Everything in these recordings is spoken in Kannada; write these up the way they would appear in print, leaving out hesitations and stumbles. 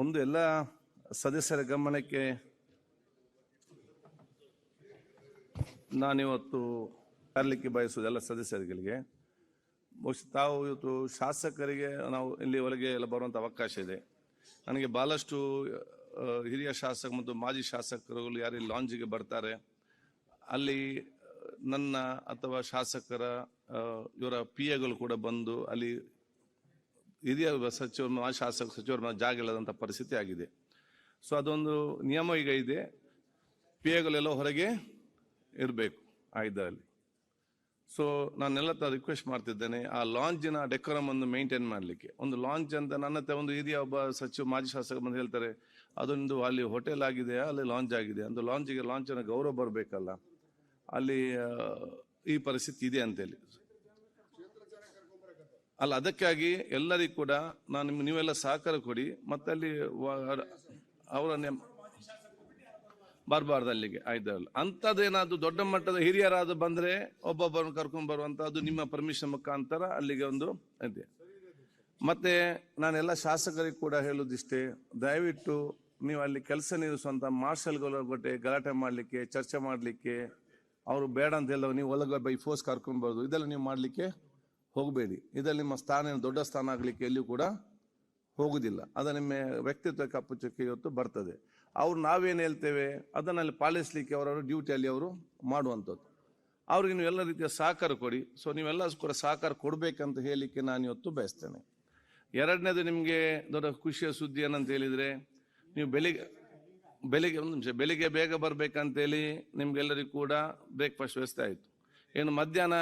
ಒಂದು ಎಲ್ಲ ಸದಸ್ಯರ ಗಮನಕ್ಕೆ ನಾನಿವತ್ತು ತರಲಿಕ್ಕೆ ಬಯಸುವುದು ಎಲ್ಲ ಸದಸ್ಯರುಗಳಿಗೆ, ಬಹುಶಃ ತಾವು ಇವತ್ತು ಶಾಸಕರಿಗೆ ನಾವು ಇಲ್ಲಿ ಒಳಗೆ ಎಲ್ಲ ಬರುವಂಥ ಅವಕಾಶ ಇದೆ. ನನಗೆ ಭಾಳಷ್ಟು ಹಿರಿಯ ಶಾಸಕ ಮತ್ತು ಮಾಜಿ ಶಾಸಕರುಗಳು ಯಾರು ಲಾಂಜಿಗೆ ಬರ್ತಾರೆ, ಅಲ್ಲಿ ನನ್ನ ಅಥವಾ ಶಾಸಕರ ಇವರ PAಗಳು ಕೂಡ ಬಂದು ಅಲ್ಲಿ ಹಿರಿಯ ಸಚಿವರು ಮಾಜಿ ಶಾಸಕ ಸಚಿವರ ಜಾಗ ಇಲ್ಲದಂಥ ಪರಿಸ್ಥಿತಿ ಆಗಿದೆ. ಸೊ ಅದೊಂದು ನಿಯಮ ಈಗ ಇದೆ, PAಗಳೆಲ್ಲ ಹೊರಗೆ ಇರಬೇಕು ಆ ಇದರಲ್ಲಿ. ಸೊ ನಾನೆಲ್ಲ ರಿಕ್ವೆಸ್ಟ್ ಮಾಡ್ತಿದ್ದೇನೆ, ಆ ಲಾಂಜಿನ ಡೆಕೋರಮ್ ಅನ್ನು ಮೇಂಟೈನ್ ಮಾಡಲಿಕ್ಕೆ. ಒಂದು ಲಾಂಚ್ ಅಂತ ನನ್ನ ಹತ್ರ ಒಂದು ಹಿರಿಯ ಒಬ್ಬ ಸಚಿವ ಮಾಜಿ ಶಾಸಕ ಬಂದು ಹೇಳ್ತಾರೆ, ಅದೊಂದು ಅಲ್ಲಿ ಹೋಟೆಲ್ ಆಗಿದೆಯಾ ಅಲ್ಲಿ ಲಾಂಚ್ ಆಗಿದೆ, ಒಂದು ಲಾಂಚಿನ ಗೌರವ ಬರಬೇಕಲ್ಲ, ಅಲ್ಲಿ ಈ ಪರಿಸ್ಥಿತಿ ಇದೆ ಅಂತೇಳಿ. ಅಲ್ಲ, ಅದಕ್ಕಾಗಿ ಎಲ್ಲರಿಗೂ ಕೂಡ ನೀವೆಲ್ಲ ಸಹಕಾರ ಕೊಡಿ. ಮತ್ತೆ ಅಲ್ಲಿ ಅವರ ಬರಬಾರ್ದು ಅಲ್ಲಿಗೆ ಆಯ್ತಲ್ಲ. ಅಂಥದ್ದೇನಾದ್ರು ದೊಡ್ಡ ಮಟ್ಟದ ಹಿರಿಯರಾದ ಬಂದ್ರೆ ಒಬ್ಬೊಬ್ಬರನ್ನು ಕರ್ಕೊಂಡ್ ಬರುವಂತ, ಅದು ನಿಮ್ಮ ಪರ್ಮಿಷನ್ ಮುಖಾಂತರ ಅಲ್ಲಿಗೆ ಒಂದು ಇದೆ. ಮತ್ತೆ ನಾನೆಲ್ಲ ಶಾಸಕರಿಗೆ ಕೂಡ ಹೇಳುದಿಷ್ಟೇ, ದಯವಿಟ್ಟು ನೀವು ಅಲ್ಲಿ ಕೆಲಸ ನಿರ್ವಹಿಸುವಂತ ಮಾರ್ಷಲ್ಗಳ ಬಗ್ಗೆ ಗಲಾಟೆ ಮಾಡ್ಲಿಕ್ಕೆ, ಚರ್ಚೆ ಮಾಡ್ಲಿಕ್ಕೆ, ಅವರು ಬೇಡ ಅಂತ ಹೇಳುವ ನೀವು ಒಳಗೆ ಬೈ ಫೋರ್ಸ್ ಕರ್ಕೊಂಡ್ಬಾರ್ದು, ಇದೆಲ್ಲ ನೀವು ಮಾಡ್ಲಿಕ್ಕೆ ಹೋಗಬೇಡಿ. ಇದರಲ್ಲಿ ನಿಮ್ಮ ಸ್ಥಾನ ದೊಡ್ಡ ಸ್ಥಾನ ಆಗ್ಲಿಕ್ಕೆ ಎಲ್ಲಿಯೂ ಕೂಡ ಹೋಗುದಿಲ್ಲ. ಅದು ನಿಮ್ಮ ವ್ಯಕ್ತಿತ್ವಕ್ಕೆ ಅಪ್ಪುಚ್ಚಕ್ಕೆ ಇವತ್ತು ಬರ್ತದೆ. ಅವ್ರು ನಾವೇನು ಹೇಳ್ತೇವೆ ಅದನ್ನಲ್ಲಿ ಪಾಲಿಸ್ಲಿಕ್ಕೆ ಅವರವರ ಡ್ಯೂಟಿಯಲ್ಲಿ ಅವರು ಮಾಡುವಂಥದ್ದು. ಅವ್ರಿಗೆ ನೀವು ಎಲ್ಲ ರೀತಿಯ ಸಹಕಾರ ಕೊಡಿ. ಸೊ ನೀವೆಲ್ಲ ಕೂಡ ಸಹಕಾರ ಕೊಡಬೇಕಂತ ಹೇಳಲಿಕ್ಕೆ ನಾನು ಇವತ್ತು ಬಯಸ್ತೇನೆ. ಎರಡನೇದು, ನಿಮಗೆ ದೊಡ್ಡ ಖುಷಿಯ ಸುದ್ದಿ ಏನಂತ ಹೇಳಿದರೆ, ನೀವು ಬೆಳಿಗ್ಗೆ ಬೇಗ ಬರಬೇಕಂತೇಳಿ ನಿಮ್ಗೆಲ್ಲರಿಗೂ ಕೂಡ ಬ್ರೇಕ್ಫಾಸ್ಟ್ ವ್ಯವಸ್ಥೆ ಆಯಿತು. ಏನು ಮಧ್ಯಾಹ್ನ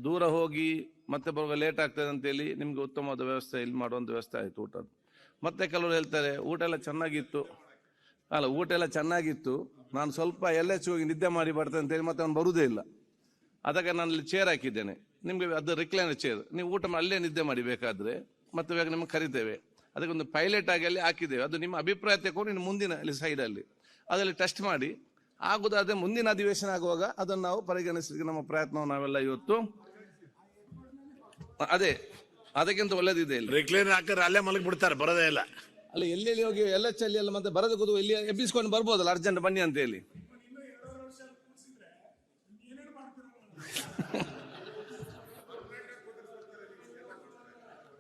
ದೂರ ಹೋಗಿ ಮತ್ತೆ ಬರುವಾಗ ಲೇಟ್ ಆಗ್ತದೆ ಅಂತೇಳಿ ನಿಮ್ಗೆ ಉತ್ತಮವಾದ ವ್ಯವಸ್ಥೆ ಇಲ್ಲಿ ಮಾಡುವಂಥ ವ್ಯವಸ್ಥೆ ಆಯಿತು ಊಟದ. ಮತ್ತೆ ಕೆಲವರು ಹೇಳ್ತಾರೆ ಊಟ ಎಲ್ಲ ಚೆನ್ನಾಗಿತ್ತು, ನಾನು ಸ್ವಲ್ಪ LH ಹೋಗಿ ನಿದ್ದೆ ಮಾಡಿ ಬರ್ತೇನೆ ಅಂತೇಳಿ ಮತ್ತೆ ಅವ್ನು ಬರುವುದೇ ಇಲ್ಲ. ಅದಕ್ಕೆ ನಾನು ಇಲ್ಲಿ ಚೇರ್ ಹಾಕಿದ್ದೇನೆ ನಿಮಗೆ, ಅದು ರಿಕ್ಲೈನರ್ ಚೇರ್, ನೀವು ಊಟ ಅಲ್ಲೇ ನಿದ್ದೆ ಮಾಡಿ ಬೇಕಾದ್ರೆ, ಮತ್ತೆ ಬೇಗ ನಿಮಗೆ ಕರಿತೇವೆ. ಅದಕ್ಕೊಂದು ಪೈಲಟ್ ಆಗಿ ಅಲ್ಲಿ ಹಾಕಿದ್ದೇವೆ. ಅದು ನಿಮ್ಮ ಅಭಿಪ್ರಾಯ ತಗೊಂಡು ಇನ್ನು ಮುಂದಿನ ಅಲ್ಲಿ ಸೈಡಲ್ಲಿ ಅದರಲ್ಲಿ ಟೆಸ್ಟ್ ಮಾಡಿ ಆಗುದಾದ್ರೆ ಮುಂದಿನ ಅಧಿವೇಶನ ಆಗುವಾಗ ಅದನ್ನು ನಾವು ಪರಿಗಣಿಸಲಿಕ್ಕೆ ನಮ್ಮ ಪ್ರಯತ್ನವನ್ನು ನಾವೆಲ್ಲ ಇವತ್ತು ಅದಕ್ಕಿಂತ ಒಳ್ಳೇದಿದೆ. ಇಲ್ಲಿ ರಿಕ್ಲೈನರ್ ಹಾಕಿದ್ರೆ ಅಲ್ಲೇ ಮಲಗಿ ಬಿಡ್ತಾರೆ, ಬರೋದೇ ಇಲ್ಲ. ಅಲ್ಲಿ ಎಲ್ಲೆಲ್ಲಿ ಹೋಗಿ LH ಅಲ್ಲಿ ಎಲ್ಲ ಮತ್ತೆ ಬರೋದು ಕೂತು ಇಲ್ಲಿ ಎಬ್ಬಿಸ್ಕೊಂಡು ಬರ್ಬೋದಲ್ಲ, ಅರ್ಜೆಂಟ್ ಬನ್ನಿ ಅಂತ ಹೇಳಿ.